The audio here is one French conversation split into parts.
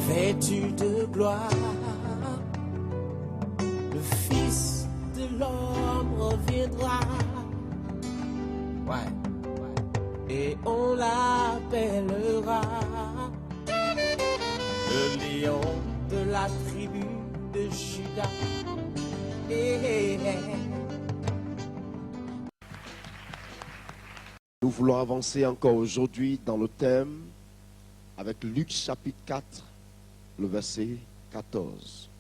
vêtu de gloire, le Fils de l'homme reviendra. Ouais. Et on l'appellera le lion de la tribu de Juda. Nous voulons avancer encore aujourd'hui dans le thème avec Luc chapitre 4, le verset 14.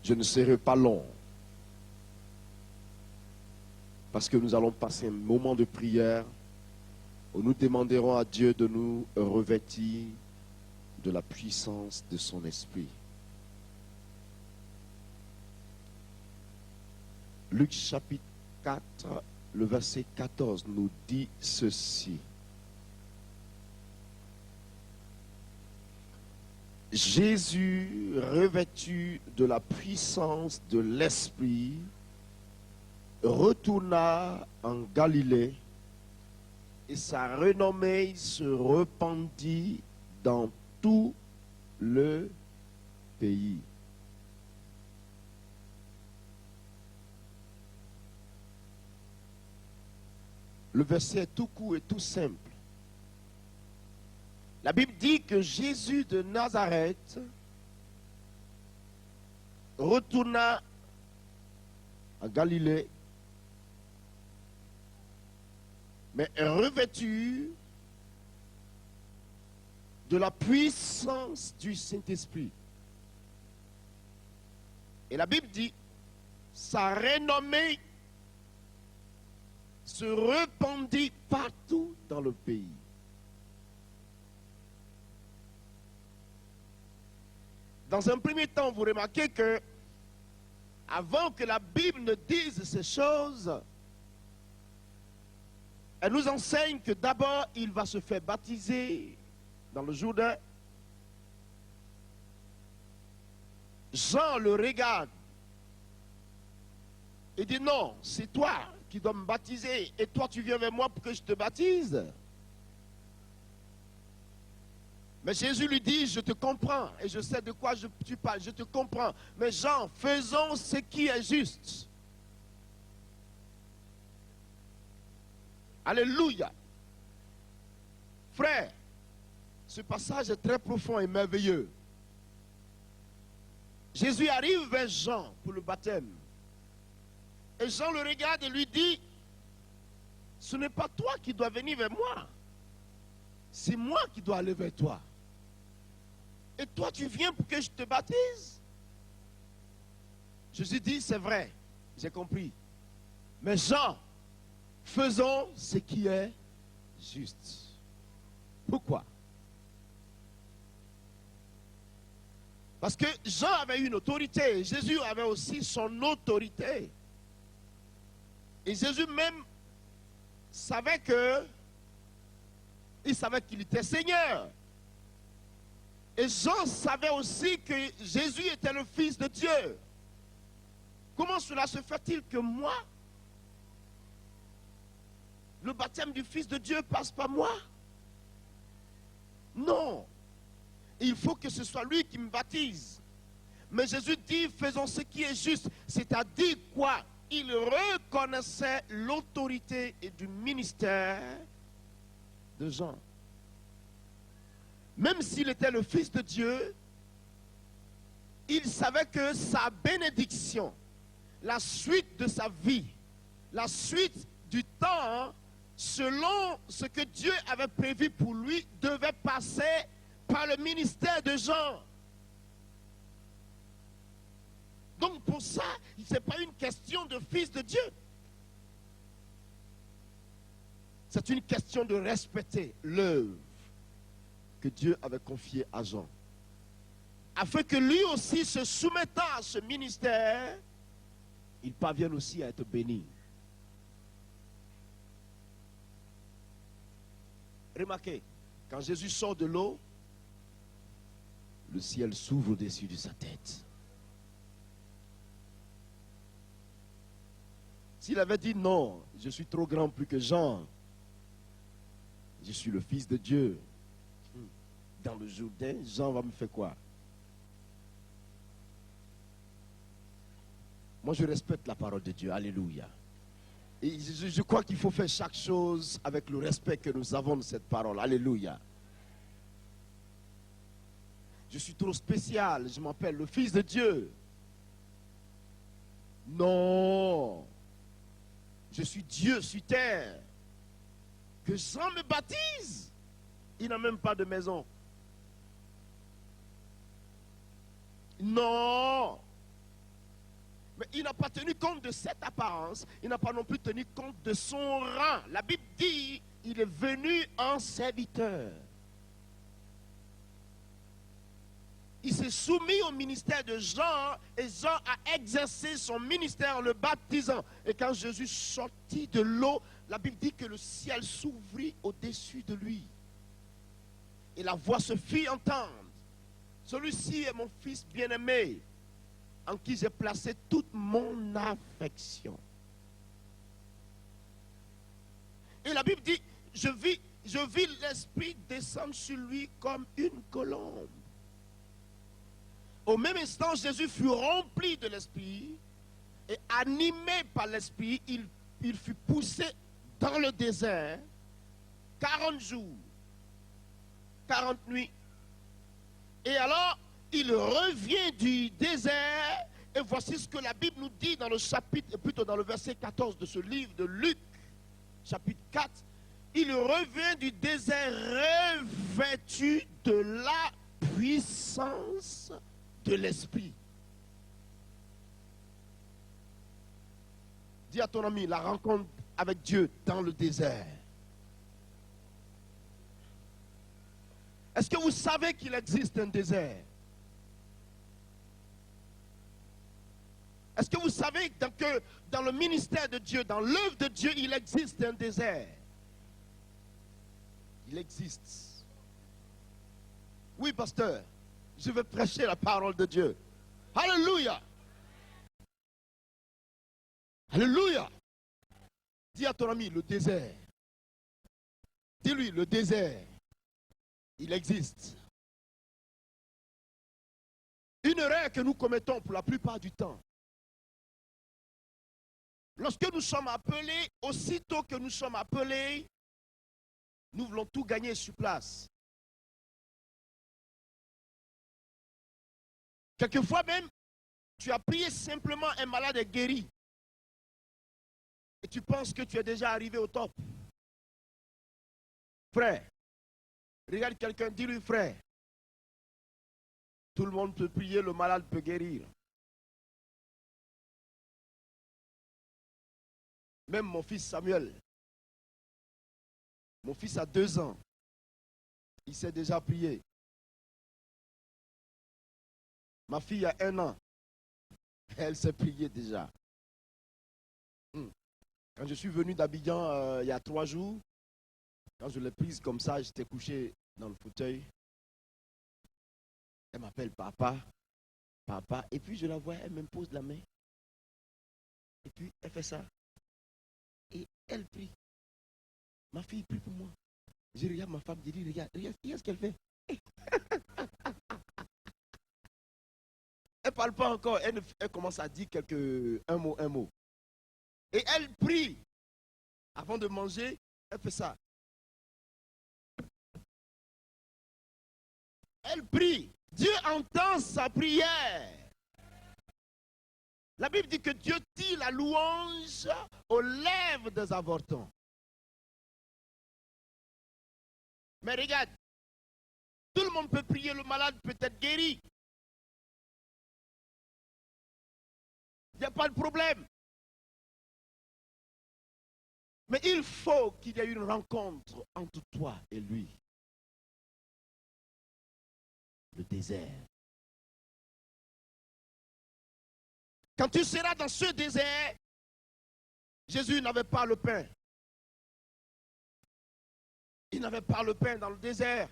Je ne serai pas long parce que nous allons passer un moment de prière où nous demanderons à Dieu de nous revêtir de la puissance de son esprit. Luc chapitre 4, le verset 14 nous dit ceci. Jésus, revêtu de la puissance de l'esprit, retourna en Galilée et sa renommée se répandit dans tout le pays. Le verset est tout court et tout simple. La Bible dit que Jésus de Nazareth retourna en Galilée, mais revêtu de la puissance du Saint-Esprit. Et la Bible dit, sa renommée se répandit partout dans le pays. Dans un premier temps, vous remarquez que avant que la Bible ne dise ces choses, elle nous enseigne que d'abord, il va se faire baptiser dans le Jourdain. Jean le regarde et dit non, c'est toi qui dois me baptiser et toi tu viens vers moi pour que je te baptise. Mais Jésus lui dit, je te comprends et je sais de quoi tu parles, je te comprends. Mais Jean, faisons ce qui est juste. Alléluia. Frère, ce passage est très profond et merveilleux. Jésus arrive vers Jean pour le baptême. Et Jean le regarde et lui dit, ce n'est pas toi qui dois venir vers moi. C'est moi qui dois aller vers toi. Et toi, tu viens pour que je te baptise? Jésus dit, c'est vrai, j'ai compris. Mais Jean, faisons ce qui est juste. Pourquoi? Parce que Jean avait une autorité, Jésus avait aussi son autorité. Et Jésus même savait il savait qu'il était Seigneur. Et Jean savait aussi que Jésus était le Fils de Dieu. Comment cela se fait-il que moi, le baptême du Fils de Dieu passe par moi? Non. Il faut que ce soit lui qui me baptise. Mais Jésus dit, faisons ce qui est juste. C'est-à-dire quoi? Il reconnaissait l'autorité et du ministère de Jean. Même s'il était le Fils de Dieu, il savait que sa bénédiction, la suite de sa vie, la suite du temps, selon ce que Dieu avait prévu pour lui, devait passer par le ministère de Jean. Donc pour ça, ce n'est pas une question de Fils de Dieu. C'est une question de respecter l'œuvre que Dieu avait confiée à Jean. Afin que lui aussi, se soumettant à ce ministère, il parvienne aussi à être béni. Remarquez, quand Jésus sort de l'eau, le ciel s'ouvre au-dessus de sa tête. S'il avait dit non, je suis trop grand plus que Jean, je suis le Fils de Dieu, dans le Jourdain, Jean va me faire quoi? Moi, je respecte la parole de Dieu. Alléluia. Et je crois qu'il faut faire chaque chose avec le respect que nous avons de cette parole. Alléluia. Je suis trop spécial. Je m'appelle le Fils de Dieu. Non. Je suis Dieu sur terre. Que Jean me baptise. Il n'a même pas de maison. Non. Mais il n'a pas tenu compte de cette apparence. Il n'a pas non plus tenu compte de son rang. La Bible dit, il est venu en serviteur. Il s'est soumis au ministère de Jean et Jean a exercé son ministère en le baptisant. Et quand Jésus sortit de l'eau, la Bible dit que le ciel s'ouvrit au-dessus de lui. Et la voix se fit entendre. Celui-ci est mon fils bien-aimé, en qui j'ai placé toute mon affection. Et la Bible dit, je vis l'Esprit descendre sur lui comme une colombe. Au même instant, Jésus fut rempli de l'Esprit et animé par l'Esprit, il fut poussé dans le désert 40 jours, 40 nuits. Et alors, il revient du désert et voici ce que la Bible nous dit dans le chapitre, plutôt dans le verset 14 de ce livre de Luc, chapitre 4. Il revient du désert revêtu de la puissance de l'Esprit. Dis à ton ami, la rencontre avec Dieu dans le désert. Est-ce que vous savez qu'il existe un désert? Est-ce que vous savez que dans le ministère de Dieu, dans l'œuvre de Dieu, il existe un désert? Il existe. Oui, pasteur, je veux prêcher la parole de Dieu. Alléluia. Alléluia. Dis à ton ami, le désert. Dis-lui, le désert. Il existe. Une erreur que nous commettons pour la plupart du temps. Lorsque nous sommes appelés, aussitôt que nous sommes appelés, nous voulons tout gagner sur place. Quelquefois même, tu as prié simplement, un malade est guéri. Et tu penses que tu es déjà arrivé au top. Frère, regarde quelqu'un, dis-lui frère. Tout le monde peut prier, le malade peut guérir. Même mon fils Samuel, mon fils a 2 ans, il sait déjà prier. Ma fille a 1 an, elle sait prier déjà. Quand je suis venu d'Abidjan il y a 3 jours, quand je l'ai prise comme ça, j'étais couché dans le fauteuil. Elle m'appelle papa, papa, et puis je la vois, elle me pose la main. Et puis elle fait ça. Et elle prie. Ma fille prie pour moi. Je regarde ma femme, je dis, regarde ce qu'elle fait. Elle ne parle pas encore, elle commence à dire un mot. Et elle prie. Avant de manger, elle fait ça. Elle prie. Dieu entend sa prière. La Bible dit que Dieu dit la louange aux lèvres des avortants. Mais regarde, tout le monde peut prier, le malade peut être guéri. Il n'y a pas de problème. Mais il faut qu'il y ait une rencontre entre toi et lui. Le désert. Quand tu seras dans ce désert, Jésus n'avait pas le pain. Il n'avait pas le pain dans le désert.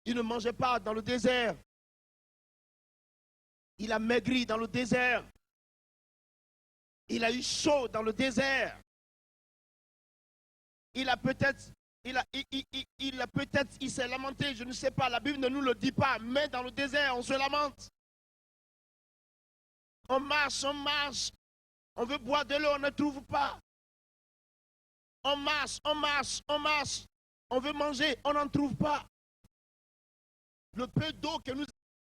Il ne mangeait pas dans le désert. Il a maigri dans le désert. Il a eu chaud dans le désert. Il a peut-être peut-être il s'est lamenté, je ne sais pas, la Bible ne nous le dit pas, mais dans le désert, on se lamente. On marche, on veut boire de l'eau, on ne trouve pas. On marche, on veut manger, on n'en trouve pas. Le peu d'eau que nous